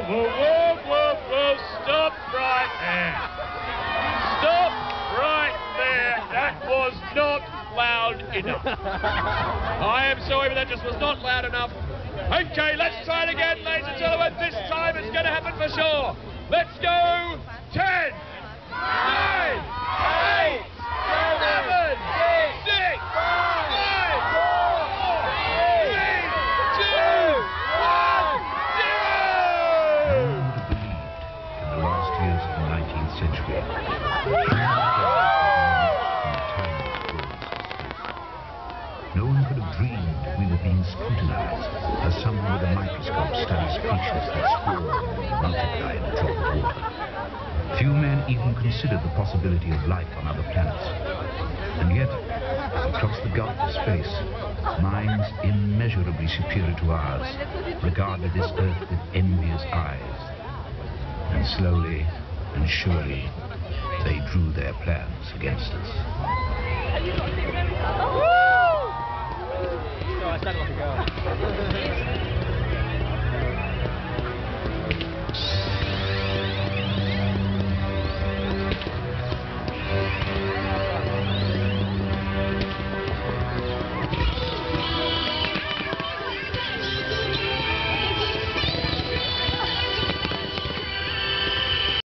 Whoa, stop right there. Stop right there. That was not loud enough. I am sorry, but that just was not loud enough. Okay, let's try it again, ladies and gentlemen. This time it's going to happen for sure. Let's go. 10, 9, 8, 7, 6, 5, No one could have dreamed we were being scrutinized as someone with a microscope studies creatures that swarm and multiply in a drop of water. Few men even considered the possibility of life on other planets. And yet, across the gulf of space, minds immeasurably superior to ours regarded this Earth with envious eyes. And slowly and surely, they drew their plans against us. No, I sounded like a girl.